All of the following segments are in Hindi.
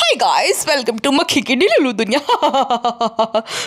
हाय गाइस, वेलकम टू मक्खी की डिलुलु दुनिया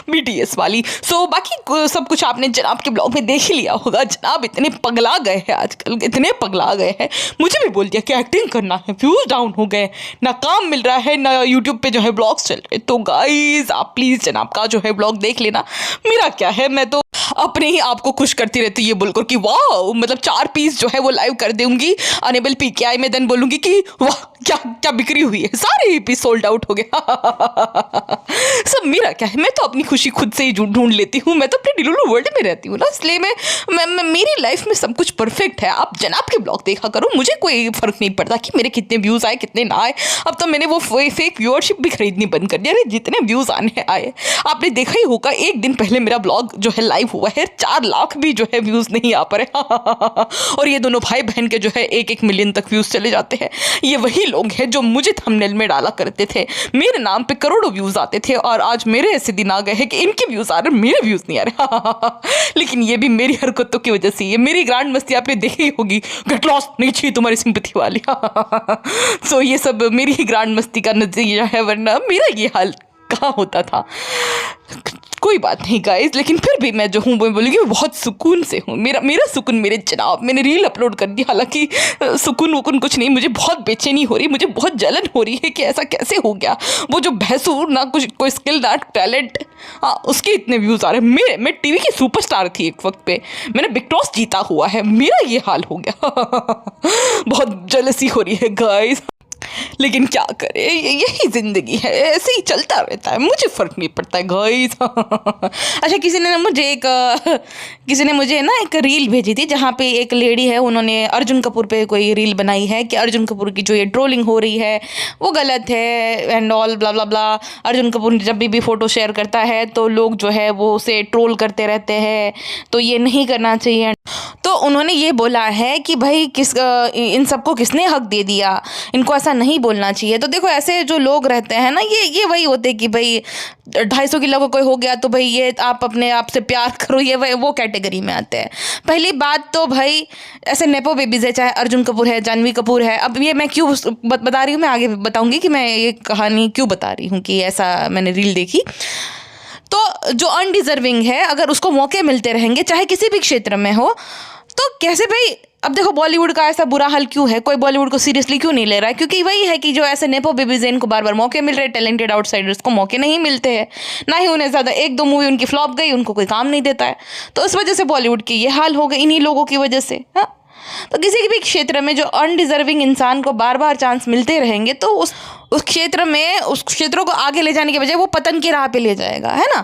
बीटीएस वाली। बाकी सब कुछ आपने जनाब के ब्लॉग में देख ही लिया होगा। जनाब इतने पगला गए हैं आजकल, इतने पगला गए हैं। मुझे भी बोल दिया कि एक्टिंग करना है, व्यूज डाउन हो गए, ना काम मिल रहा है ना यूट्यूब पे जो है ब्लॉग्स चल रहे। तो गाइस आप प्लीज़ जनाब का जो है ब्लॉग देख लेना। मेरा क्या है, मैं तो अपने ही आप को खुश करती रहती ये बोलकर कि वाह, मतलब 4 पीस जो है वो लाइव कर दूंगी अनेबल पीकेआई में, देन बोलूंगी कि वाह क्या क्या बिक्री हुई है, सारे ही पीस सोल्ड आउट हो गया। सब मेरा क्या है, मैं तो अपनी खुशी खुद से ही ढूंढ लेती हूँ। मैं तो अपने डिलुलु वर्ल्ड में रहती हूँ ना, इसलिए मैं मेरी लाइफ में सब कुछ परफेक्ट है। आप जनाब के ब्लॉग देखा करो, मुझे कोई फर्क नहीं पड़ता कि मेरे कितने व्यूज़ आए कितने ना आए। अब तो मैंने वो फेक व्यूअरशिप भी खरीदनी बंद कर दी। अरे जितने व्यूज़ आने आए, आपने देखा ही होगा एक दिन पहले मेरा ब्लॉग जो है लाइव हुआ है, 4 लाख भी जो है व्यूज़ नहीं आ पा रहे। और ये दोनों भाई बहन के जो है 1-1 मिलियन तक व्यूज़ चले जाते हैं। ये वही लोग हैं जो मुझे थंबनेल में डाला करते थे, मेरे नाम पे करोड़ों व्यूज़ आते थे, और आज मेरे ऐसे दिन आ गए हैं कि इनके व्यूज़ आ रहे, मेरे व्यूज़ नहीं आ रहे। लेकिन ये भी मेरी हरकतों की वजह से, ये मेरी ग्रांड मस्ती आपने देखी ही होगी। गेट लॉस्ट नहीं चाहिए तुम्हारी सिंपैथी वाली। सो ये सब मेरी ही ग्रांड मस्ती का नतीजा है, वरना मेरा ये हाल कहाँ होता था। कोई बात नहीं गाइस, लेकिन फिर भी मैं जो हूँ वो बोलूँगी बहुत सुकून से हूँ। मेरा सुकून मेरे जनाब, मैंने रील अपलोड कर दी, हालांकि सुकून वकून कुछ नहीं, मुझे बहुत बेचैनी हो रही, मुझे बहुत जलन हो रही है कि ऐसा कैसे हो गया। वो जो भैंसू ना कुछ कोई स्किल ना टैलेंट, उसके इतने व्यूज़ आ रहे हैं। मैं टीवी की सुपरस्टार थी एक वक्त पे, मैंने बिग टॉस जीता हुआ है, मेरा ये हाल हो गया। बहुत जलसी हो रही है गाइस, लेकिन क्या करे, यही जिंदगी है, ऐसे ही चलता रहता है, मुझे फ़र्क नहीं पड़ता है गाइस। अच्छा, किसी ने मुझे ना एक रील भेजी थी, जहाँ पे एक लेडी है, उन्होंने अर्जुन कपूर पे कोई रील बनाई है कि अर्जुन कपूर की जो ये ट्रोलिंग हो रही है वो गलत है एंड ऑल ब्ला ब्ला ब्ला। अर्जुन कपूर जब भी फ़ोटो शेयर करता है तो लोग जो है वो उसे ट्रोल करते रहते हैं, तो ये नहीं करना चाहिए। तो उन्होंने ये बोला है कि भाई इन सबको किसने हक दे दिया, इनको ऐसा नहीं बोलना चाहिए। तो देखो, ऐसे जो लोग रहते हैं ना, ये वही होते कि भाई 250 किलो का कोई हो गया तो भाई ये आप अपने आप से प्यार करो, ये वो कैटेगरी में आते हैं। पहली बात तो भाई ऐसे नेपो बेबीज है, चाहे अर्जुन कपूर है, जानवी कपूर है। अब ये मैं क्यों बता रही हूँ, मैं आगे बताऊँगी कि मैं ये कहानी क्यों बता रही हूँ कि ऐसा मैंने रील देखी। तो जो अनडिजर्विंग है, अगर उसको मौके मिलते रहेंगे चाहे किसी भी क्षेत्र में हो, तो कैसे भाई। अब देखो, बॉलीवुड का ऐसा बुरा हाल क्यों है, कोई बॉलीवुड को सीरियसली क्यों नहीं ले रहा है? क्योंकि वही है कि जो ऐसे नेपो बेबीज हैं, इनको बार बार मौके मिल रहे हैं, टैलेंटेड आउटसाइडर्स को मौके नहीं मिलते हैं, ना ही उन्हें ज़्यादा, 1-2 मूवी उनकी फ्लॉप गई, उनको कोई काम नहीं देता है। तो इस वजह से बॉलीवुड की ये हाल हो गई, इन्हीं लोगों की वजह से। हाँ, तो किसी भी क्षेत्र में जो अनडिजर्विंग इंसान को बार बार चांस मिलते रहेंगे, तो उस क्षेत्रों को आगे ले जाने के बजाय वो पतन की राह पे ले जाएगा, है ना।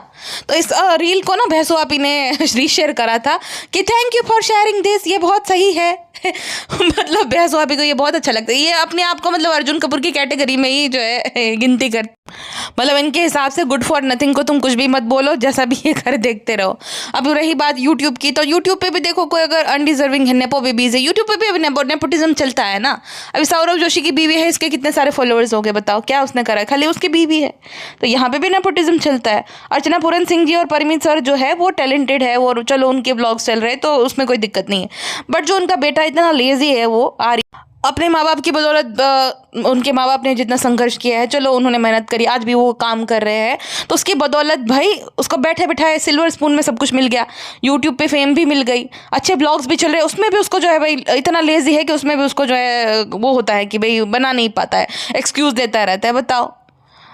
तो इस रील को ना भैंसो आपी ने रीशेयर करा था कि thank you for sharing this, ये बहुत सही है। मतलब भैंसो आपी को ये बहुत अच्छा लगता है, ये अपने आप को मतलब अर्जुन कपूर की कैटेगरी में ही जो है गिनती कर, मतलब इनके हिसाब से गुड फॉर नथिंग को तुम कुछ भी मत बोलो, जैसा भी ये कर देखते रहो। अब रही बात यूट्यूब की, तो यूट्यूब पे भी देखो, कोई अगर अनडिजर्विंग है, नेपो बेबीज है, यूट्यूब पे भी अभी नेपोटिज्म चलता है ना। अभी सौरभ जोशी की बीवी है, इसके कितने सारे फॉलोअर्स हो गए, बताओ क्या उसने करा है, खाली उसकी बीवी है। तो यहाँ पे भी नेपोटिज्म चलता है। अर्चना पूरन सिंह जी और परमीत सर जो है वो टैलेंटेड है, और चलो उनके ब्लॉग्स चल रहे हैं तो उसमें कोई दिक्कत नहीं है। बट जो उनका बेटा इतना लेजी है, वो अपने माँ बाप की बदौलत, उनके माँ बाप ने जितना संघर्ष किया है, चलो उन्होंने मेहनत करी, आज भी वो काम कर रहे हैं, तो उसकी बदौलत भाई उसको बैठे बैठाए सिल्वर स्पून में सब कुछ मिल गया। यूट्यूब पे फेम भी मिल गई, अच्छे ब्लॉग्स भी चल रहे हैं, उसमें भी उसको जो है भाई इतना लेजी है कि उसमें भी उसको जो है वो होता है कि भाई बना नहीं पाता है, एक्सक्यूज़ देता रहता है। बताओ।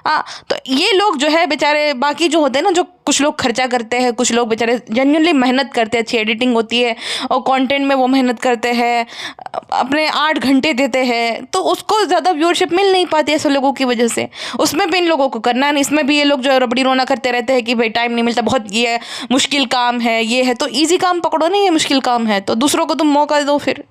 हाँ, तो ये लोग जो है बेचारे, बाकी जो होते हैं ना, जो कुछ लोग खर्चा करते हैं, कुछ लोग बेचारे जेन्युइनली मेहनत करते हैं, अच्छी एडिटिंग होती है और कंटेंट में वो मेहनत करते हैं, अपने 8 घंटे देते हैं, तो उसको ज़्यादा व्यूअरशिप मिल नहीं पाती ऐसे लोगों की वजह से। उसमें भी इन लोगों को करना नहीं, इसमें भी ये लोग जो है रबड़ी रोना करते रहते हैं कि भाई टाइम नहीं मिलता, बहुत ये मुश्किल काम है, ये है। तो ईजी काम पकड़ो नहीं, ये मुश्किल काम है, तो दूसरों को तुम मौका दो फिर।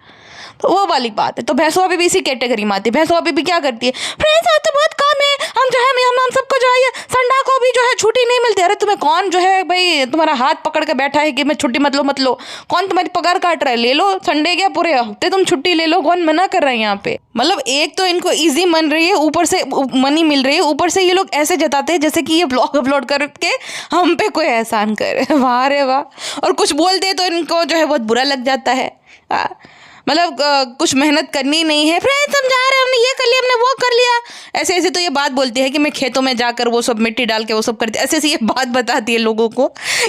तो वो वाली बात है। तो भैंसो अभी भी इसी कैटेगरी में आती है। भैंसो अभी भी क्या करती है, फ्रेंड्स आज तो बहुत काम है, हम जो है हम सबको जो है संडा को भी जो है छुट्टी नहीं मिलती। अरे तुम्हें कौन जो है भाई तुम्हारा हाथ पकड़ के बैठा है कि मैं छुट्टी मत लो, कौन तुम्हारी पगार काट रहा है, ले लो संडे क्या पूरे हफ्ते तुम छुट्टी ले लो, कौन मना कर रहा है यहाँ पे। मतलब एक तो इनको ईजी मन रही है, ऊपर से मनी मिल रही है, ऊपर से ये लोग ऐसे जताते हैं जैसे कि ये ब्लॉग अपलोड करके हम पे कोई एहसान करे। वाह रे वाह। और कुछ बोलते तो इनको जो है बहुत बुरा लग जाता है। मतलब कुछ मेहनत करनी नहीं है, फ्रेंड्स हम जा रहे हैं, हमने ये कर लिया, हमने वो कर लिया, ऐसे ऐसे तो ये बात बोलती है कि मैं खेतों में जाकर वो सब मिट्टी डाल के वो सब करती, ऐसे ऐसे ये बात बताती है लोगों को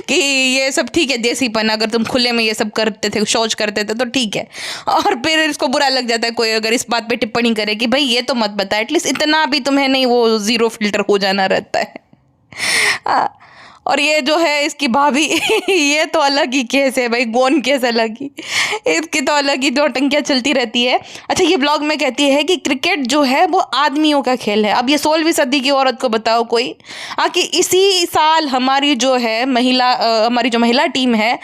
कि ये सब ठीक है देसीपन, अगर तुम खुले में ये सब करते थे, शौच करते थे तो ठीक है। और फिर इसको बुरा लग जाता है कोई अगर इस बात पे टिप्पणी करे कि भाई ये तो मत बता, एटलीस्ट इतना भी तुम्हें नहीं वो जीरो फिल्टर हो जाना रहता है। और ये जो है इसकी भाभी ये तो अलग ही केस है भाई, गौन केस अलग ही, इसकी तो अलग ही दो टंकियाँ चलती रहती है। अच्छा, ये ब्लॉग में कहती है कि क्रिकेट जो है वो आदमियों का खेल है। अब ये 16वीं सदी की औरत को बताओ कोई कि इसी साल हमारी जो है हमारी जो महिला टीम है,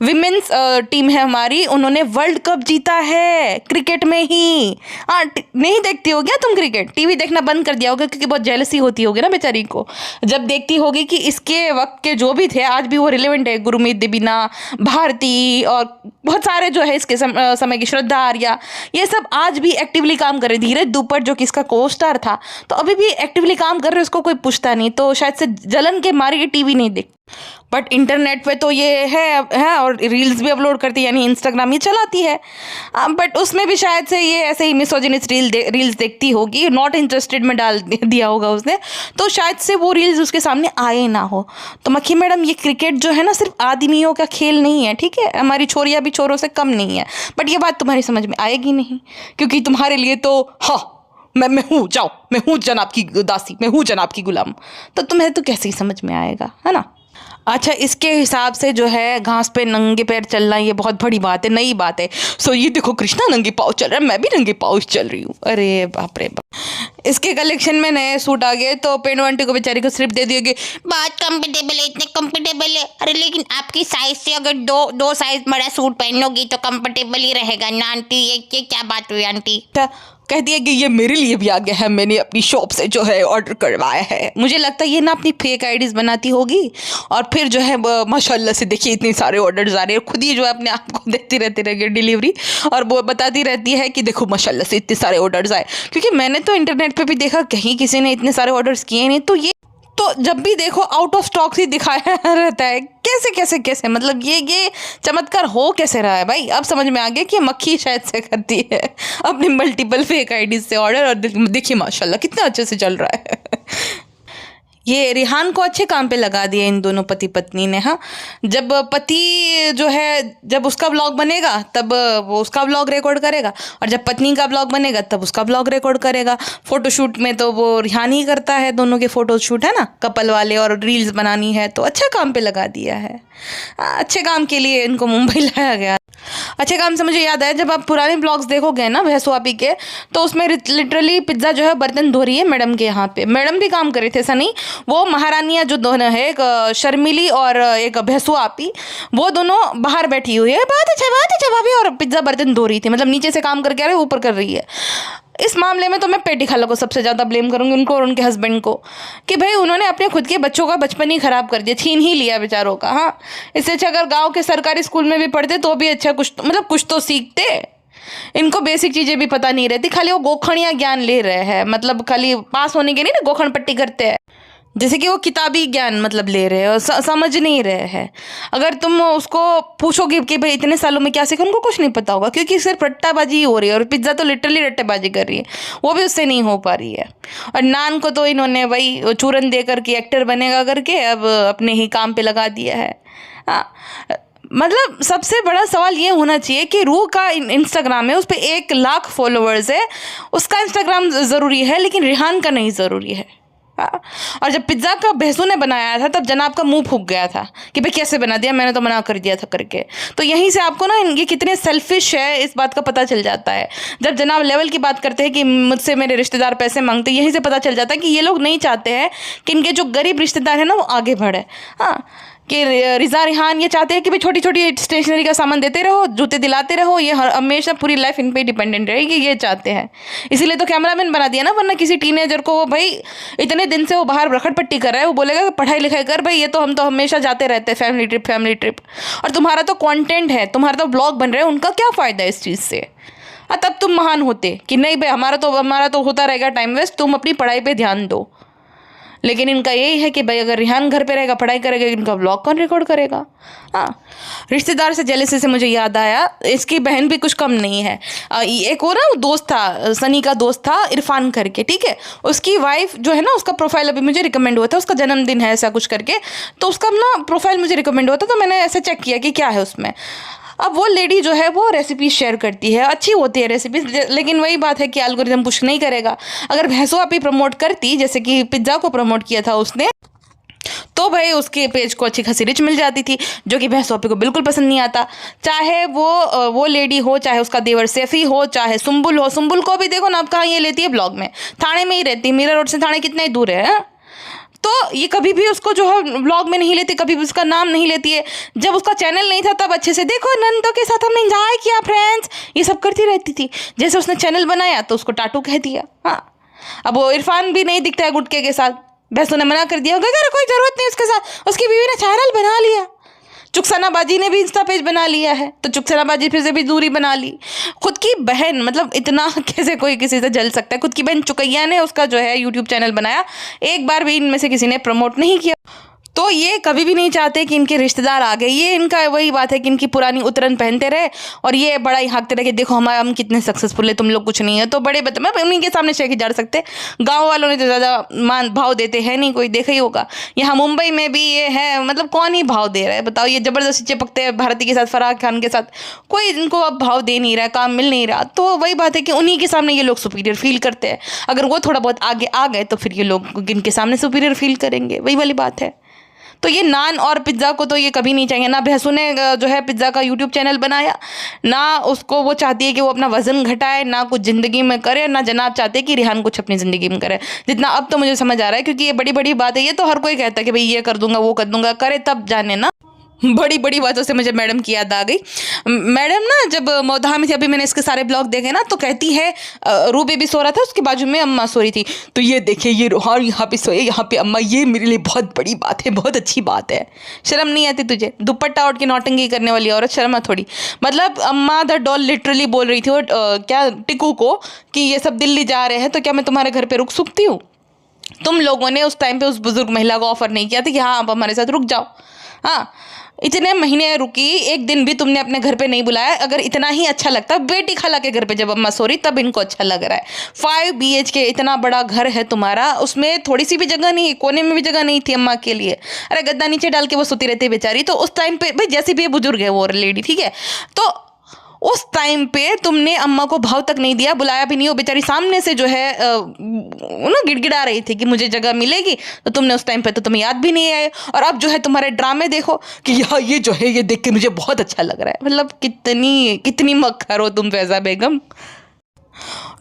विमेंस टीम है हमारी, उन्होंने वर्ल्ड कप जीता है क्रिकेट में ही। हाँ, नहीं देखती हो क्या तुम क्रिकेट? टीवी देखना बंद कर दिया होगा क्योंकि बहुत जेलसी होती होगी ना बेचारी को, जब देखती होगी कि इसके वक्त के जो भी थे आज भी वो रिलेवेंट है, गुरमीत देबीना, भारती और बहुत सारे जो है इसके समय की श्रद्धा आर्या, ये सब आज भी एक्टिवली काम कर रहे। धीरज दुपट जो कि इसका को स्टार था तो अभी भी एक्टिवली काम कर रहे, उसको कोई पूछता नहीं, तो शायद से जलन के मारे ये टीवी नहीं देख। बट इंटरनेट पे तो ये है और रील्स भी अपलोड करती है, यानी इंस्टाग्राम ही चलाती है। बट उसमें भी शायद से ये ऐसे ही मिसोजिनिस्ट रील्स देखती होगी, नॉट इंटरेस्टेड में डाल दिया होगा उसने, तो शायद से वो रील्स उसके सामने आए ना हो। तो मक्खी मैडम, ये क्रिकेट जो है ना सिर्फ आदमियों का खेल नहीं है, ठीक है? हमारी छोरियाँ भी छोरों से कम नहीं है। बट ये बात तुम्हारी समझ में आएगी नहीं, क्योंकि तुम्हारे लिए तो हाँ मैं हूँ, जाओ मैं हूँ जनाब की दासी, मैं हूँ जनाब की गुलाम, तो तुम्हें तो कैसे ही समझ में आएगा, है ना? अच्छा, इसके हिसाब से जो है घास पे नंगे पैर चलना ये बहुत बड़ी बात है, नई बात है। सो ये देखो कृष्णा नंगे पाँव चल रहा है, मैं भी नंगे पाँव चल रही हूँ। अरे बाप रे बाप। इसके कलेक्शन में नए सूट आ गए तो पेनू आंटी को बेचारी को सिर्फ दे दिए, बहुत कंफर्टेबल है, इतने कंफर्टेबल है। अरे लेकिन आपकी साइज से अगर दो साइज बड़ा सूट पहन लोगी तो कंफर्टेबल ही रहेगा ना आंटी। ये क्या बात हुई आंटी? कहती है कि ये मेरे लिए भी आ गया है, मैंने अपनी शॉप से जो है ऑर्डर करवाया है। मुझे लगता है ये ना अपनी फेक आईडीज बनाती होगी और फिर जो है माशाल्लाह से देखिए इतने सारे ऑर्डर्स आ रहे हैं, खुद ही जो है अपने आप को देती रहती रहेगी डिलीवरी और वो बताती रहती है कि देखो माशाल्लाह से इतने सारे ऑर्डर्स आए। क्योंकि मैंने तो इंटरनेट पे भी देखा कहीं किसी ने इतने सारे ऑर्डर्स किए नहीं, तो ये तो जब भी देखो आउट ऑफ स्टॉक ही दिखाया रहता है। कैसे मतलब ये चमत्कार हो कैसे रहा है भाई? अब समझ में आ गया कि मक्खी शायद से करती है अपनी मल्टीपल फेक आईडीज से ऑर्डर, और देखिए माशाल्लाह कितना अच्छे से चल रहा है। ये रिहान को अच्छे काम पे लगा दिया इन दोनों पति पत्नी ने। हाँ, जब पति जो है जब उसका ब्लॉग बनेगा तब वो उसका ब्लॉग रिकॉर्ड करेगा, और जब पत्नी का ब्लॉग बनेगा तब उसका ब्लॉग रिकॉर्ड करेगा। फोटोशूट में तो वो रिहान ही करता है, दोनों के फोटोशूट है ना कपल वाले, और रील्स बनानी है तो अच्छा काम पे लगा दिया है। अच्छे काम के लिए इनको मुंबई लाया गया। अच्छे काम से मुझे याद आया, जब आप पुराने ब्लॉग्स देखोगे ना भैंसो आपी के, तो उसमें लिटरली पिज्ज़ा जो है बर्तन धो रही है मैडम के यहाँ पे। मैडम भी काम कर रहे थे, ऐसा नहीं। वो महारानियाँ जो दोनों है, एक शर्मिली और एक भैंसो आपी, वो दोनों बाहर बैठी हुई है, बहुत अच्छा भाभी, और पिज्ज़ा बर्तन धो रही थी। मतलब नीचे से काम करके आ रहे ऊपर कर रही है। इस मामले में तो मैं पेटी खाला को सबसे ज़्यादा ब्लेम करूँगी, उनको और उनके हस्बैंड को, कि भाई उन्होंने अपने खुद के बच्चों का बचपन ही ख़राब कर दिया, छीन ही लिया बेचारों का। हाँ, इससे अच्छा अगर गांव के सरकारी स्कूल में भी पढ़ते तो भी अच्छा, कुछ तो सीखते। इनको बेसिक चीज़ें भी पता नहीं रहती, खाली वो गोखणिया ज्ञान ले रहे हैं, मतलब खाली पास होने के नहीं ना गोखण पट्टी करते हैं, जैसे कि वो किताबी ज्ञान मतलब ले रहे हैं और समझ नहीं रहे हैं। अगर तुम उसको पूछोगे कि भाई इतने सालों में क्या सीखा, उनको कुछ नहीं पता होगा, क्योंकि सिर्फ रट्टाबाजी ही हो रही है, और पिज्ज़ा तो लिटरली रट्टेबाजी कर रही है, वो भी उससे नहीं हो पा रही है। और नान को तो इन्होंने वही चूरन दे करके एक्टर बनेगा करके अब अपने ही काम पे लगा दिया है। मतलब सबसे बड़ा सवाल ये होना चाहिए कि रूह का इंस्टाग्राम है, उस पर 1 लाख फॉलोअर्स है, उसका इंस्टाग्राम ज़रूरी है लेकिन रिहान का नहीं ज़रूरी है। और जब पिज्ज़ा का भैंसू ने बनाया था तब जनाब का मुंह फूक गया था कि भाई कैसे बना दिया, मैंने तो मना कर दिया था करके। तो यहीं से आपको ना ये कितने सेल्फिश है इस बात का पता चल जाता है। जब जनाब लेवल की बात करते हैं कि मुझसे मेरे रिश्तेदार पैसे मांगते, यहीं से पता चल जाता है कि ये लोग नहीं चाहते हैं कि इनके जो गरीब रिश्तेदार हैं ना वो आगे बढ़े। हाँ, कि रिज़ा रिहान ये चाहते हैं कि भाई छोटी छोटी स्टेशनरी का सामान देते रहो, जूते दिलाते रहो, ये हमेशा पूरी लाइफ इन पे डिपेंडेंट रहेगी, ये चाहते हैं। इसीलिए तो कैमरामैन बना दिया ना, वरना किसी टीनेजर को वो भाई इतने दिन से वो बाहर रखड़ पट्टी कर रहा है, वो बोलेगा कि पढ़ाई लिखाई कर भाई, ये तो हम तो हमेशा जाते रहते हैं फैमिली ट्रिप। और तुम्हारा तो कॉन्टेंट है, तुम्हारा तो ब्लॉग बन रहे हैं, उनका क्या फ़ायदा है इस चीज़ से? तब तुम महान होते कि नहीं भाई हमारा तो होता रहेगा टाइम वेस्ट, तुम अपनी पढ़ाई पर ध्यान दो। लेकिन इनका यही है कि भाई अगर रिहान घर पे रहेगा, पढ़ाई करेगा, इनका व्लॉग कौन रिकॉर्ड करेगा। हाँ, रिश्तेदार से जेलसी से मुझे याद आया, इसकी बहन भी कुछ कम नहीं है। एक वो ना दोस्त था, सनी का दोस्त था इरफान करके, ठीक है, उसकी वाइफ जो है ना, उसका प्रोफाइल अभी मुझे रिकमेंड हुआ था, उसका जन्मदिन है ऐसा कुछ करके, तो उसका ना प्रोफाइल मुझे रिकमेंड हुआ था, तो मैंने ऐसे चेक किया कि क्या है उसमें। अब वो लेडी जो है वो रेसिपी शेयर करती है, अच्छी होती है रेसिपीज, लेकिन वही बात है कि एल्गोरिथम पुश नहीं करेगा। अगर भैंसों आप ही प्रमोट करती, जैसे कि पिज्ज़ा को प्रमोट किया था उसने, तो भाई उसके पेज को अच्छी खासी रिच मिल जाती थी, जो कि भैंसों को बिल्कुल पसंद नहीं आता। चाहे वो लेडी हो, चाहे उसका देवर सैफी हो, चाहे सुम्बुल हो। सुम्बुल को भी देखो ना, आप कहाँ ये लेती है ब्लॉग में, थाने में ही रहती है, मीरा रोड से थाने कितना ही दूर है। तो ये कभी भी उसको जो है व्लॉग में नहीं लेती, कभी भी उसका नाम नहीं लेती है। जब उसका चैनल नहीं था तब अच्छे से देखो नंदो के साथ हमने एंजॉय किया फ्रेंड्स, ये सब करती रहती थी। जैसे उसने चैनल बनाया तो उसको टाटू कह दिया। हाँ, अब वो इरफान भी नहीं दिखता है गुटके के साथ, भैंसों ने मना कर दिया, अगर कोई ज़रूरत नहीं उसके साथ, उसकी बीवी ने चैनल बना लिया। चुकसनाबाजी ने भी इंस्टा पेज बना लिया है, तो चुकसनाबाजी फिर से भी दूरी बना ली। खुद की बहन, मतलब इतना कैसे कोई किसी से जल सकता है। खुद की बहन चुकैया ने उसका जो है यूट्यूब चैनल बनाया, एक बार भी इनमें से किसी ने प्रमोट नहीं किया। तो ये कभी भी नहीं चाहते कि इनके रिश्तेदार आ गए। ये इनका वही बात है कि इनकी पुरानी उतरन पहनते रहे और ये बड़ा ही हाँकते रहे कि देखो हम कितने सक्सेसफुल है, तुम लोग कुछ नहीं है। तो बड़े मैं उन्हीं के सामने शेख जा सकते, गांव वालों ने तो ज़्यादा मान भाव देते हैं नहीं, कोई देखा ही होगा। यहाँ मुंबई में भी ये है, मतलब कौन ही भाव दे रहा है बताओ। ये ज़बरदस्ती चिपकते हैं भारती के साथ, फराह खान के साथ, कोई इनको अब भाव दे नहीं रहा, काम मिल नहीं रहा। तो वही बात है कि उन्हीं के सामने ये लोग सुपीरियर फील करते हैं। अगर वो थोड़ा बहुत आगे आ गए तो फिर ये लोग इनके सामने सुपीरियर फील करेंगे, वही वाली बात है। तो ये नान और पिज़्ज़ा को तो ये कभी नहीं चाहिए। ना भैंसू ने जो है पिज़्ज़ा का यूट्यूब चैनल बनाया, ना उसको वो चाहती है कि वो अपना वज़न घटाए, ना कुछ ज़िंदगी में करे, ना जनाब चाहते कि रिहान कुछ अपनी ज़िंदगी में करे। जितना अब तो मुझे समझ आ रहा है, क्योंकि ये बड़ी बड़ी बात है। ये तो हर कोई कहता है कि भाई ये कर दूंगा, वो कर दूंगा, करे तब जाने ना। बड़ी बड़ी बातों से मुझे मैडम की याद आ गई। मैडम ना जब मौदहा में थी, अभी मैंने इसके सारे ब्लॉग देखे ना, तो कहती है रू बेबी सो रहा था, उसके बाजू में अम्मा सो रही थी, तो ये देखिए ये रूहान यहाँ पे सोए, यहाँ पे अम्मा, ये मेरे लिए बहुत बड़ी बात है, बहुत अच्छी बात है। शर्म नहीं आती तुझे? दुपट्टा उठ के नौटंकी करने वाली औरत, शर्म थोड़ी। मतलब अम्मा द डॉल लिटरली बोल रही थी वो क्या टिकू को कि ये सब दिल्ली जा रहे हैं, तो क्या मैं तुम्हारे घर पर रुक सकती हूँ? तुम लोगों ने उस टाइम पे उस बुजुर्ग महिला को ऑफर नहीं किया था कि हाँ आप हमारे साथ रुक जाओ। हाँ, इतने महीने रुकी, एक दिन भी तुमने अपने घर पे नहीं बुलाया। अगर इतना ही अच्छा लगता, बेटी खाला के घर पे जब अम्मा सो रही तब इनको अच्छा लग रहा है। 5 BHK इतना बड़ा घर है तुम्हारा, उसमें थोड़ी सी भी जगह नहीं, कोने में भी जगह नहीं थी अम्मा के लिए। अरे गद्दा नीचे डाल के वो सोती रहती बेचारी। तो उस टाइम पे भाई, जैसे भी ये बुजुर्ग है वो लेडी, ठीक है, तो उस टाइम पे तुमने अम्मा को भाव तक नहीं दिया, बुलाया भी नहीं। वो बेचारी सामने से जो है ना गिड़गिड़ा रही थी कि मुझे जगह मिलेगी, तो तुमने उस टाइम पे तो तुम्हें याद भी नहीं आए। और अब जो है तुम्हारे ड्रामे देखो कि यार ये जो है ये देख के मुझे बहुत अच्छा लग रहा है। मतलब कितनी मक्खर हो तुम फैज़ा बेगम।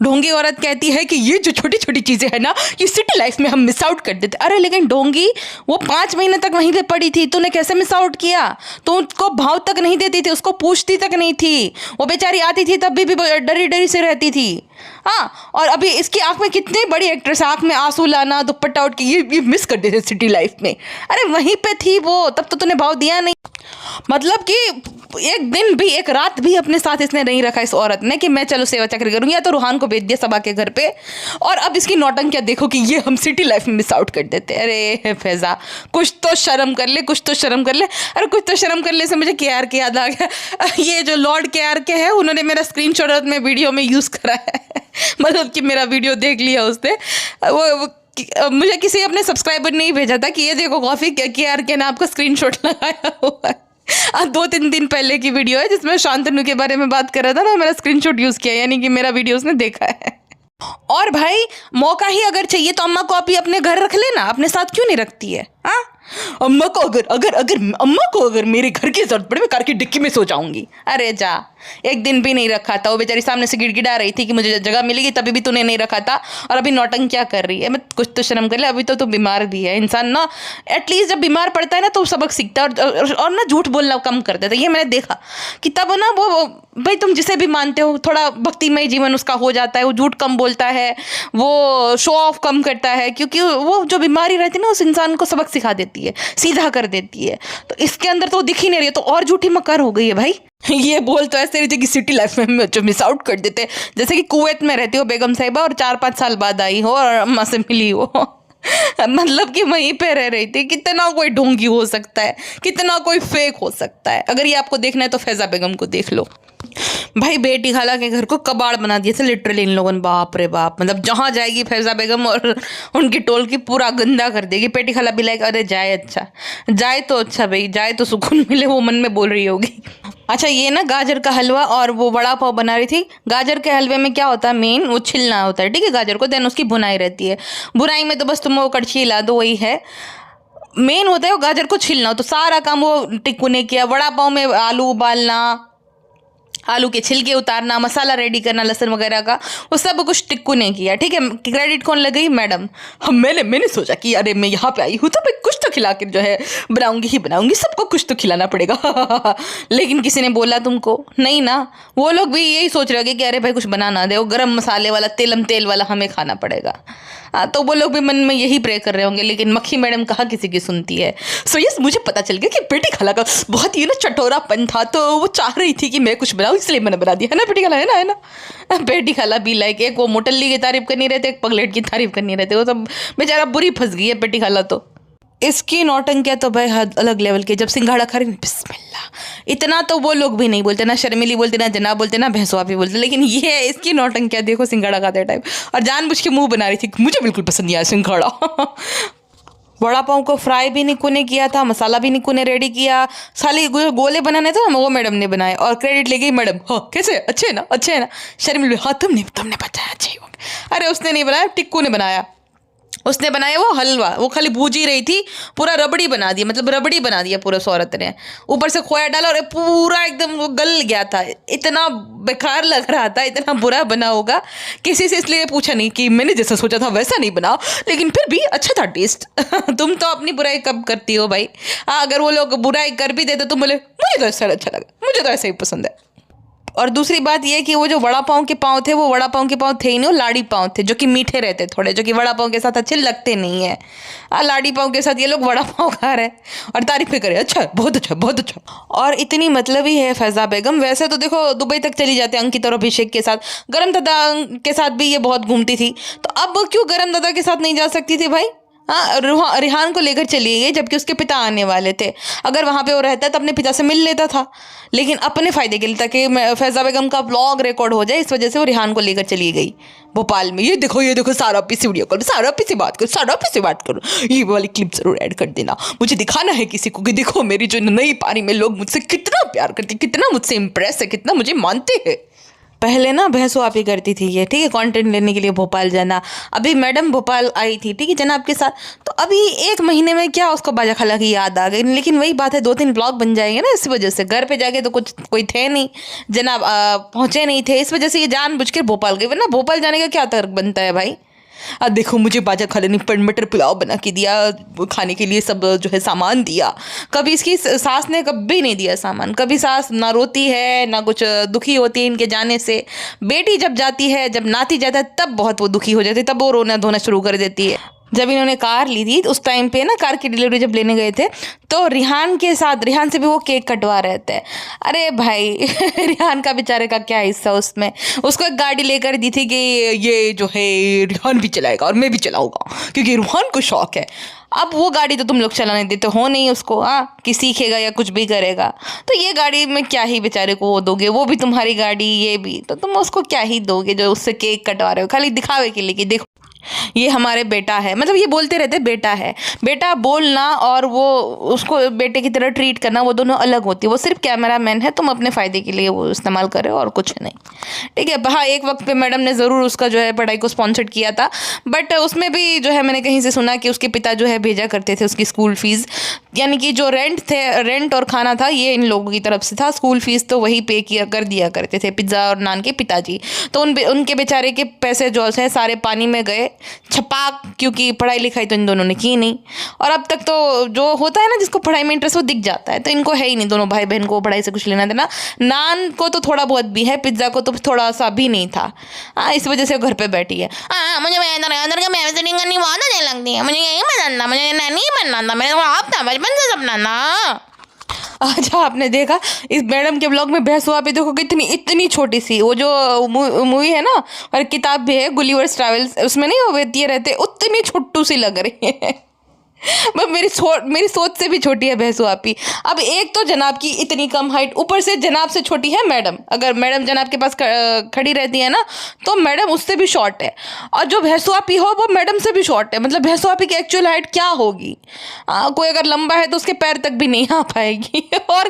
ढोंगी औरत कहती है कि ये जो छोटी छोटी चीज़ें हैं ना, ये सिटी लाइफ में हम मिस आउट कर देते। अरे लेकिन ढोंगी, वो 5 महीने तक वहीं पे पड़ी थी, तूने कैसे मिस आउट किया? तो उसको भाव तक नहीं देती थी, उसको पूछती तक नहीं थी। वो बेचारी आती थी तब भी डरी डरी से रहती थी। हाँ, और अभी इसकी आंख में कितनी बड़ी एक्ट्रेस, आंख में आंसू लाना, दुपट्टा उठ के, ये मिस कर देते सिटी लाइफ में। अरे वहीं पे थी वो, तब तो तूने भाव दिया नहीं। मतलब कि एक दिन भी, एक रात भी अपने साथ इसने नहीं रखा इस औरत ने कि मैं चलो सेवा चक्र करूँगी, या तो रूहान को भेज दिया सबा के घर पे। और अब इसकी नौटंकियाँ देखो कि ये हम सिटी लाइफ में मिस आउट कर देते। अरे फैज़ा, कुछ तो शर्म कर ले, कुछ तो शर्म कर ले। अरे कुछ तो शर्म कर ले से मुझे KR के याद आ गया। ये जो लॉर्ड KR के है, उन्होंने मेरा स्क्रीनशॉट में वीडियो में यूज़ करा है। मतलब कि मेरा वीडियो देख लिया उसने। वो मुझे किसी अपने सब्सक्राइबर ने ही भेजा था कि ये देखो कॉफ़ी KR के ने आपका स्क्रीनशॉट लगाया हुआ है। 2-3 दिन पहले की वीडियो है जिसमें शांतनु के बारे में बात कर रहा था ना, मेरा स्क्रीनशॉट यूज़ किया, यानी कि मेरा वीडियो उसने देखा है। और भाई मौका ही अगर चाहिए तो अम्मा को आप ही अपने घर रख लेना, अपने साथ क्यों नहीं रखती है? हाँ, अम्मा को अगर मेरे घर की जरूरत पड़े मैं कार की डिक्की में सो जाऊंगी। अरे जा, एक दिन भी नहीं रखा था। वो बेचारी सामने से गिड़गिड़ा रही थी कि मुझे जगह मिलेगी, तभी भी तूने नहीं रखा था, और अभी नौटंकी क्या कर रही है? मैं कुछ तो शर्म कर ले। अभी तो तू बीमार भी है। इंसान ना एटलीस्ट जब बीमार पड़ता है ना तो सबक सीखता है, और ना झूठ बोलना कम कर देता है। ये मैंने देखा कि तब ना वो भाई तुम जिसे भी मानते हो, थोड़ा भक्तिमय जीवन उसका हो जाता है, वो झूठ कम बोलता है, वो शो ऑफ कम करता है, क्योंकि वो जो बीमारी रहती है ना उस इंसान को सबक सिखा देती है, सीधा कर देती है। तो इसके अंदर तो दिख ही नहीं रही है, तो और झूठी मक्कार हो गई है भाई। ये बोल तो ऐसे रही थी कि सिटी लाइफ में जो मिस आउट कर देते, जैसे कि कुवैत में रहती हो बेगम साहिबा और 4-5 साल बाद आई हो और अम्मा से मिली हो। मतलब कि वहीं पे रह रही थी। कितना कोई ढोंगी हो सकता है, कितना कोई फेक हो सकता है। अगर ये आपको देखना है तो फैजा बेगम को देख लो भाई। बेटी खाला के घर को कबाड़ बना दिए थे लिटरली इन लोगों ने, बाप रे बाप। मतलब जहाँ जाएगी फैजा बेगम और उनकी टोल की पूरा गंदा कर देगी। बेटी खाला भी लाइक अरे जाए, अच्छा जाए तो अच्छा भाई, जाए तो सुकून मिले, वो मन में बोल रही होगी। अच्छा ये ना गाजर का हलवा और वो वड़ा पाव बना रही थी। गाजर के हलवे में क्या होता है, मेन वो छिलना होता है, ठीक है, गाजर को, देन उसकी भुनाई रहती है। भुनाई में तो बस तुम वो कड़छी हिला दो, वही है। मेन होता है वो गाजर को छिलना, तो सारा काम वो टिक्कू ने किया। वड़ा पाव में आलू उबालना, आलू के छिलके उतारना, मसाला रेडी करना लहसुन वगैरह का, वो सब कुछ टिक्कू ने किया, ठीक है। क्रेडिट कौन लग गई, मैडम। हम मैंने सोचा कि अरे मैं यहाँ पे आई हूँ तो मैं कुछ तो खिला के जो है बनाऊंगी ही बनाऊंगी, सबको कुछ तो खिलाना पड़ेगा। लेकिन किसी ने बोला तुमको नहीं ना। वो लोग भी यही सोच रहे कि अरे भाई कुछ बना ना दे, वो गरम मसाले वाला तेल वाला हमें खाना पड़ेगा। तो वो लोग भी मन में यही प्रे कर रहे होंगे। लेकिन मक्खी मैडम कहाँ किसी की सुनती है। सो यस, मुझे पता चल गया कि बेटी खाला का बहुत ही ना चटोरापन था, तो वो चाह रही थी कि मैं कुछ बनाऊँ, इसलिए मैंने बना दिया, है ना बेटी खाला, है ना। बेटी खाला भी लाइक एक वो मोटल्ली की तारीफ करनी रहती है, एक पगलेट की तारीफ करनी रहती है। वो सब बेचारा बुरी फंस गई है बेटी खाला। तो इसकी नौटंकियाँ तो भाई हद अलग लेवल की। जब सिंघाड़ा खा रही, बिस्मिल्लाह, इतना तो वो लोग भी नहीं बोलते, ना शर्मिली बोलते, ना जनाब बोलते, ना भैंसवा भी बोलते। लेकिन ये इसकी नौटंकियाँ देखो सिंघाड़ा खाते टाइम, और जानबूझ के मुंह बना रही थी। मुझे बिल्कुल पसंद नहीं आया सिंघाड़ा। वड़ा पाव को फ्राई भी निक्कू ने किया था, मसाला भी निक्कू ने रेडी किया, साली गोले बनाने थे ना वो मैडम ने बनाए, और क्रेडिट ले गई मैडम। हाँ कैसे, अच्छे है ना, अच्छे है ना। शर्मिली, हाँ तुमने बताया अच्छे ही होंगे। अरे उसने नहीं बनाया, टिक्कू ने बनाया। उसने बनाया वो हलवा, वो खाली भूज ही रही थी, पूरा रबड़ी बना दिया, मतलब रबड़ी बना दिया पूरा औरत ने। ऊपर से खोया डाला और पूरा एकदम वो गल गया था। इतना बेकार लग रहा था, इतना बुरा बना होगा। किसी से इसलिए पूछा नहीं कि मैंने जैसा सोचा था वैसा नहीं बना, लेकिन फिर भी अच्छा था टेस्ट। तुम तो अपनी बुराई कब करती हो भाई। अगर वो लोग बुराई कर भी दे तो तुम बोले मुझे तो ऐसा अच्छा लगा, मुझे तो ऐसा ही पसंद है। और दूसरी बात ये कि वो जो वड़ा पाव के पाँव थे, वो वड़ा पाव के पाँव थे ही नहीं, वो लाड़ी पाँव थे, जो कि मीठे रहते थोड़े, जो कि वड़ा पाव के साथ अच्छे लगते नहीं है। लाड़ी पाव के साथ ये लोग वड़ा पाव खा रहे और तारीफें करे, अच्छा बहुत अच्छा बहुत अच्छा। और इतनी मतलबी है फैजा बेगम। वैसे तो देखो दुबई तक चली जाती अंकित और अभिषेक के साथ, गरम दादा के साथ भी ये बहुत घूमती थी, तो अब क्यों गरम दादा के साथ नहीं जा सकती थी भाई। हाँ, रिहान को लेकर चली गई जबकि उसके पिता आने वाले थे। अगर वहाँ पे वो रहता तो अपने पिता से मिल लेता था, लेकिन अपने फ़ायदे के लिए, ताकि फैज़ा बेगम का व्लॉग रिकॉर्ड हो जाए, इस वजह से वो रिहान को लेकर चली गई भोपाल में। ये देखो सारा पीसी वीडियो कॉल, सारा पीसी बात करो, ये वाली क्लिप जरूर ऐड कर देना। मुझे दिखाना है किसी को कि देखो मेरी जो नई पारी में लोग मुझसे कितना प्यार करते, कितना मुझसे इम्प्रेस है, कितना मुझे मानते हैं। पहले ना भैंसो आप ही करती थी ये, ठीक है, कंटेंट लेने के लिए भोपाल जाना। अभी मैडम भोपाल आई थी, ठीक है, जनाब के साथ, तो अभी 1 महीने में क्या उसको बाजा खाला की याद आ गई। लेकिन वही बात है, 2-3 ब्लॉग बन जाएंगे ना इस वजह से। घर पे जाके तो कुछ कोई थे नहीं, जनाब पहुँचे नहीं थे, इस वजह से ये जानबूझ के भोपाल गई। वरना भोपाल जाने का क्या तर्क बनता है भाई। देखो मुझे बाजा खाला ने मटर पुलाव बना के दिया, खाने के लिए सब जो है सामान दिया। कभी इसकी सास ने कभी नहीं दिया सामान। कभी सास ना रोती है ना कुछ दुखी होती है इनके जाने से। बेटी जब जाती है, जब नाती जाता है, तब बहुत वो दुखी हो जाती है, तब वो रोना धोना शुरू कर देती है। जब इन्होंने कार ली थी उस टाइम पे ना, कार की डिलीवरी जब लेने गए थे, तो रिहान के साथ, रिहान से भी वो केक कटवा रहे थे। अरे भाई रिहान का बेचारे का क्या हिस्सा उसमें। उसको एक गाड़ी लेकर दी थी कि ये जो है रिहान भी चलाएगा और मैं भी चलाऊंगा, क्योंकि रिहान को शौक है। अब वो गाड़ी तो तुम लोग चलाने देते हो नहीं उसको, हाँ, कि सीखेगा या कुछ भी करेगा। तो ये गाड़ी में क्या ही बेचारे को वो दोगे, वो भी तुम्हारी गाड़ी, ये भी, तो तुम उसको क्या ही दोगे जो उससे केक कटवा रहे हो, खाली दिखावे के लिए कि देखो ये हमारे बेटा है। मतलब ये बोलते रहते बेटा है, बेटा बोलना और वो उसको बेटे की तरह ट्रीट करना, वो दोनों अलग होती है। वो सिर्फ कैमरा मैन है, तुम अपने फ़ायदे के लिए वो इस्तेमाल करे और कुछ नहीं, ठीक है। हाँ, एक वक्त पे मैडम ने ज़रूर उसका जो है पढ़ाई को स्पॉन्सर किया था, बट उसमें भी जो है मैंने कहीं से सुना कि उसके पिता जो है भेजा करते थे उसकी स्कूल फ़ीस, यानी कि जो रेंट और खाना था ये इन लोगों की तरफ से था, स्कूल फ़ीस तो वही पे किया कर दिया करते थे पिज़्ज़ा और नान के पिताजी। तो उनके बेचारे के पैसे जो है सारे पानी में गए छपाक, क्योंकि पढ़ाई लिखाई तो इन दोनों ने की नहीं। और अब तक तो जो होता है ना जिसको पढ़ाई में इंटरेस्ट वो दिख जाता है, तो इनको है ही नहीं, दोनों भाई बहन को पढ़ाई से कुछ लेना देना। नान को तो थोड़ा बहुत भी है, पिज्ज़ा को तो थोड़ा सा भी नहीं था। इस वजह से घर पे बैठी है। मुझे अंदर के बेबी करनी बहुत अच्छी लगती है, मुझे यही पसंद था, मुझे नहीं बनना था, मेरे को आप था बचपन से सपना था। अच्छा, आपने देखा इस मैडम के ब्लॉग में बहस हुआ पे देखो कितनी इतनी छोटी सी, वो जो मूवी है ना और किताब भी है गुलिवर्स ट्रैवल्स, उसमें नहीं वो ये रहते उतनी छोटू सी लग रही है। बस मेरी सोच से भी छोटी है भैंसू आपी। अब एक तो जनाब की इतनी कम हाइट, ऊपर से जनाब से छोटी है मैडम। अगर मैडम जनाब के पास खड़ी रहती है ना तो मैडम उससे भी शॉर्ट है, और जो भैंसू आपी हो वो मैडम से भी शॉर्ट है। मतलब भैंसू आपी की एक्चुअल हाइट क्या होगी? कोई अगर लंबा है तो उसके पैर तक भी नहीं आ पाएगी। और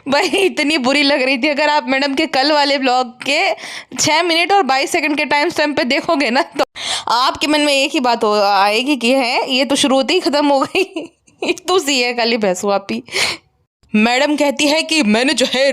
भाई इतनी बुरी लग रही थी। अगर आप मैडम के कल वाले ब्लॉग के 6 मिनट और 22 सेकंड के टाइम स्टैम्प पे देखोगे ना तो आपके मन में एक ही बात हो आएगी कि है ये तो शुरू होते ही खत्म हो गई। तू सी है खाली भैंसू आपी। मैडम कहती है कि मैंने जो है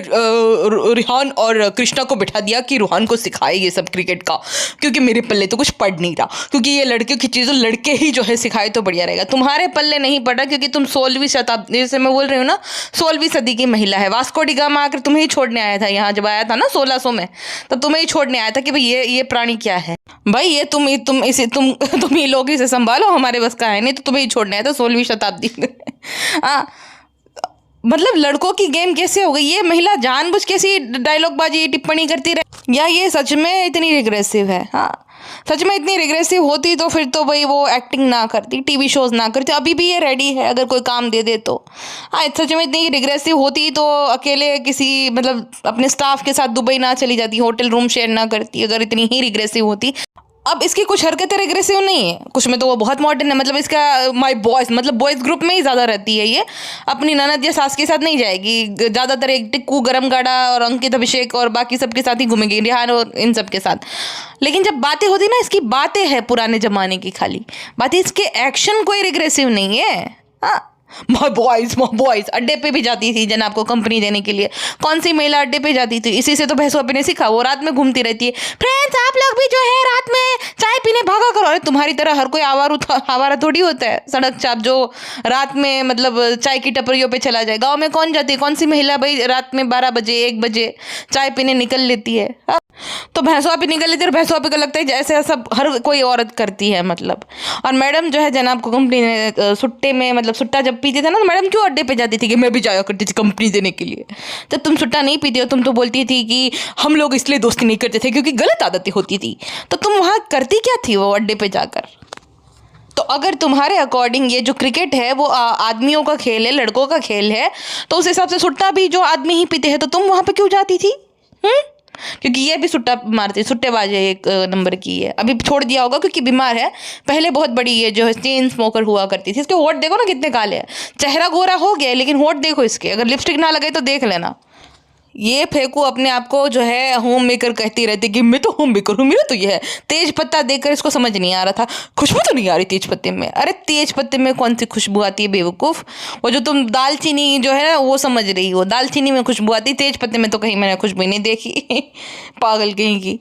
रिहान और कृष्णा को बिठा दिया कि रूहान को सिखाए ये सब क्रिकेट का, क्योंकि मेरे पल्ले तो कुछ पढ़ नहीं रहा, क्योंकि ये लड़कियों की चीज़ों लड़के ही जो है सिखाए तो बढ़िया रहेगा। तुम्हारे पल्ले नहीं पड़ा क्योंकि तुम 16वीं शताब्दी, जैसे मैं बोल रही हूँ ना 16वीं सदी की महिला है। वास्को डी गामा आकर तुम्हें ही छोड़ने आया था यहाँ, जब आया था ना 1600 में, तो तुम्हें ही छोड़ने आया था कि भाई ये प्राणी क्या है भाई, ये तुम ही लोग इसे संभालो, हमारे बस का है नहीं, तो तुम्हें ही छोड़ने आया था 16वीं शताब्दी में। हाँ, मतलब लड़कों की गेम कैसे हो गई? ये महिला जानबूझ कैसी डायलॉगबाजी टिप्पणी करती रहे, या ये सच में इतनी रिग्रेसिव है? हाँ, सच में इतनी रिग्रेसिव होती तो फिर तो भाई वो एक्टिंग ना करती, टीवी शोज ना करती। अभी भी ये रेडी है अगर कोई काम दे दे तो। हाँ, सच में इतनी रिग्रेसिव होती तो अकेले किसी मतलब अपने स्टाफ के साथ दुबई ना चली जाती, होटल रूम शेयर ना करती, अगर इतनी ही रिग्रेसिव होती। अब इसकी कुछ हरकतें रिग्रेसिव नहीं है, कुछ में तो वो बहुत मॉडर्न है। मतलब इसका माय बॉयज मतलब बॉयज़ ग्रुप में ही ज़्यादा रहती है ये, अपनी ननद या सास के साथ नहीं जाएगी। ज़्यादातर एक टिक्कू, गरम गाड़ा और अंकित, अभिषेक और बाकी सबके साथ ही घूमेगी, रिहान और इन सब के साथ। लेकिन जब बातें होती ना, इसकी बातें हैं पुराने ज़माने की खाली बातें, इसके एक्शन कोई रिग्रेसिव नहीं है। हाँ, माय बॉयज अड्डे पे भी जाती थी जनाब को कंपनी देने के लिए। कौन सी महिला अड्डे पे जाती थी? इसी से तो भैंसू अपने सीखा। वो रात में घूमती रहती है, फ्रेंड्स आप लोग भी जो है रात में चाय पीने भागा करो। अरे तुम्हारी तरह हर कोई आवारा थोड़ी होता है सड़क चाप जो रात में मतलब चाय की टपरियों पे चला जाए। गाँव में कौन जाती है? कौन सी महिला भाई रात में 12 बजे 1 बजे चाय पीने निकल लेती है? तो भैंसुआ भी निकल लेती है, और भैंसुआ भी को लगता है जैसे सब हर कोई औरत करती है मतलब। और मैडम जो है जनाब को कंपनी ने सुट्टे में मतलब सुट्टा जब पीते थे ना, तो मैडम क्यों अड्डे पे जाती थी कि मैं भी जाया करती थी कंपनी देने के लिए। जब तुम सुट्टा नहीं पीती हो, तुम तो बोलती थी कि हम लोग इसलिए दोस्ती नहीं करते थे क्योंकि गलत आदतें होती थी। तो तुम वहाँ करती क्या थी वो अड्डे पे जाकर? तो अगर तुम्हारे अकॉर्डिंग ये जो क्रिकेट है वो आदमियों का खेल है, लड़कों का खेल है, तो उस हिसाब से सुट्टा भी जो आदमी ही पीते हैं, तो तुम वहाँ पे क्यों जाती थी? क्योंकि ये भी सुट्टा मारती, सुट्टेबाज है एक नंबर की है। अभी छोड़ दिया होगा क्योंकि बीमार है। पहले बहुत बड़ी ये जो है चेन स्मोकर हुआ करती थी। इसके होठ देखो ना कितने काले हैं। चेहरा गोरा हो गया है लेकिन होठ देखो इसके, अगर लिपस्टिक ना लगे तो देख लेना। ये फेंकू अपने आप को जो है होम मेकर कहती रहती कि मैं तो होम मेकर हूँ, मेरा तो ये है। तेज पत्ता देखकर इसको समझ नहीं आ रहा था, खुशबू तो नहीं आ रही तेज पत्ते में। अरे तेज पत्ते में कौन सी खुशबू आती है बेवकूफ़? वो जो तुम दालचीनी जो है ना वो समझ रही हो, दालचीनी में खुशबू आती, तेज पत्ते में तो कहीं मैंने खुशबू नहीं देखी। पागल कहीं की।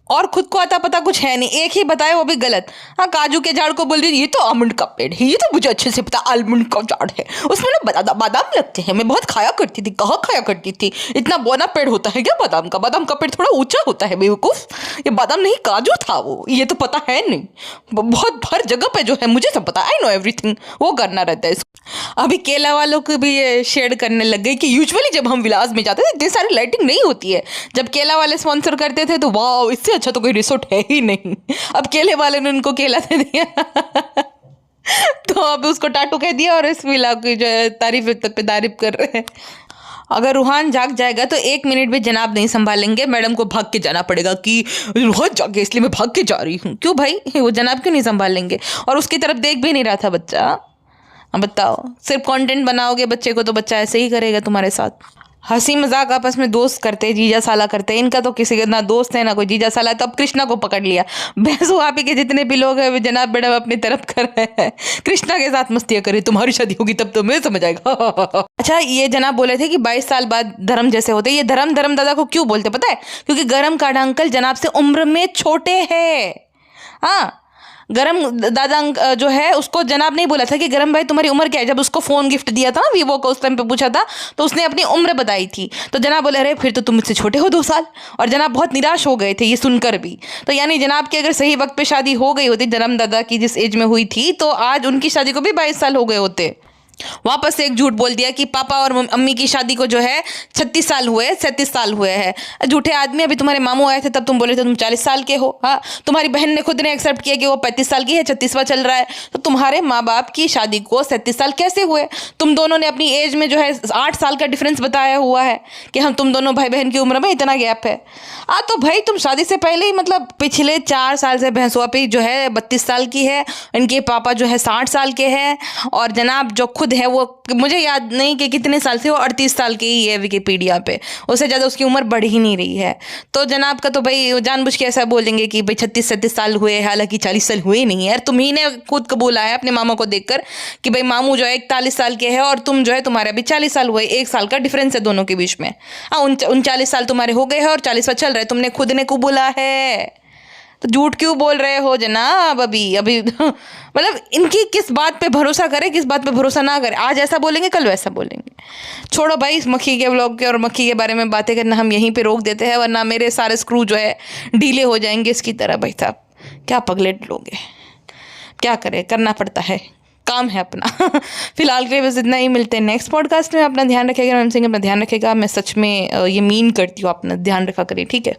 और खुद को आता पता कुछ है नहीं, एक ही बताए वो भी गलत। हाँ, काजू के झाड़ को बोल रही ये तो आमंड का पेड़ है, ये तो मुझे अच्छे से पता आलमंड का झाड़ है, उसमें ना बादाम लगते हैं, मैं बहुत खाया करती थी। कहाँ खाया करती थी? इतना बौना पेड़ होता है क्या बादाम का? बादाम का पेड़ थोड़ा ऊंचा होता है बेवकूफ़। ये बादाम नहीं काजू था वो, ये तो पता है नहीं। बहुत हर जगह पे जो है मुझे सब पता, आई नो एवरीथिंग, वो करना रहता है। अभी केला वालों को भी ये शेड करने लग गई कि यूजुअली जब हम विलास में जाते थे इतनी सारी लाइटिंग नहीं होती है। जब केला वाले स्पॉन्सर करते थे तो वाह, इससे अच्छा तो कोई रिसोर्ट है ही नहीं। अब केले वाले ने उनको केला दे दिया। तो अब उसको टाटू कह दिया और इस विला की जो है तारीफ पे तारीफ कर रहे हैं। अगर रूहान जाग जाएगा तो 1 मिनट भी जनाब नहीं संभालेंगे, मैडम को भाग के जाना पड़ेगा कि रूहान जागे इसलिए मैं भाग के जा रही हूँ। क्यों भाई, वो जनाब क्यों नहीं संभालेंगे? और उसकी तरफ देख भी नहीं रहा था बच्चा। अब बताओ, सिर्फ कंटेंट बनाओगे बच्चे को तो बच्चा ऐसे ही करेगा तुम्हारे साथ। हंसी मजाक आपस में दोस्त करते, जीजा साला करते। इनका तो किसी का ना दोस्त है ना कोई जीजा साला है। तो अब कृष्णा को पकड़ लिया। भैंसू आप ही के जितने भी लोग हैं वे जनाब मैडम अपनी तरफ कर रहे हैं। कृष्णा के साथ मस्तियाँ करें, तुम्हारी शादी होगी तब तो मैं समझ आएगा। अच्छा, ये जनाब बोले थे कि 22 साल बाद धर्म जैसे होते। ये धर्म दादा को क्यों बोलते पता है? क्योंकि गरम काड़ा अंकल जनाब से उम्र में छोटे हैं। हाँ, गरम दादा जो है उसको जनाब नहीं बोला था कि गरम भाई तुम्हारी उम्र क्या है। जब उसको फ़ोन गिफ्ट दिया था वीवो को, उस टाइम पे पूछा था तो उसने अपनी उम्र बताई थी। तो जनाब बोले अरे फिर तो तुम मुझसे छोटे हो 2 साल। और जनाब बहुत निराश हो गए थे ये सुनकर भी। तो यानी जनाब की अगर सही वक्त पे शादी हो गई होती, जन्म दादा की जिस एज में हुई थी, तो आज उनकी शादी को भी 22 साल हो गए होते। वापस से एक झूठ बोल दिया कि पापा और अम्मी की शादी को जो है 36 साल हुए, 37 साल हुए हैं। झूठे आदमी, अभी तुम्हारे मामू आए थे तब तुम बोले थे तुम 40 साल के हो। हाँ, तुम्हारी बहन ने खुद ने एक्सेप्ट किया कि वो 35 साल की है, 36वां चल रहा है। तो तुम्हारे माँ बाप की शादी को 37 साल कैसे हुए? तुम दोनों ने अपनी एज में जो है 8 साल का डिफरेंस बताया हुआ है कि हम तुम दोनों भाई बहन की उम्र में इतना गैप है। तो भाई तुम शादी से पहले ही मतलब पिछले 4 साल से भैंसुआ पे जो है 32 साल की है, इनके पापा जो है 60 साल के हैं, और जनाब जो खुद है वो मुझे याद नहीं कि कितने साल से, वो 38 साल की ही है विकिपीडिया पे, उससे ज़्यादा उसकी उम्र बढ़ ही नहीं रही है। तो जनाब का तो भाई जानबूझ के ऐसा बोलेंगे कि भाई 36-37 साल हुए, हालांकि 40 साल हुए नहीं है यार। तुम ही ने खुद कबूला है अपने मामा को देखकर कि भाई मामू जो है 41 साल के हैं और तुम जो है तुम्हारे अभी 40 साल हुए, 1 साल का डिफरेंस है दोनों के बीच में। 39 साल तुम्हारे हो गए हैं और 40वां चल रहा है, तुमने खुद ने कबूला है। तो झूठ क्यों बोल रहे हो जनाब? अभी मतलब इनकी किस बात पे भरोसा करे, किस बात पे भरोसा ना करे। आज ऐसा बोलेंगे, कल वैसा बोलेंगे। छोड़ो भाई इस मक्खी के व्लॉग के और मक्खी के बारे में बातें करना हम यहीं पे रोक देते हैं, वरना मेरे सारे स्क्रू जो है ढीले हो जाएंगे इसकी तरह। भाई साहब क्या पगलेट लोग हैं, क्या करें, करना पड़ता है, काम है अपना। फिलहाल के लिए बस इतना ही, मिलते हैं नेक्स्ट पॉडकास्ट में। अपना ध्यान रखेगा मैम सिंह, अपना ध्यान रखेगा। मैं सच में ये मीन करती हूँ, अपना ध्यान रखा करिए, ठीक है।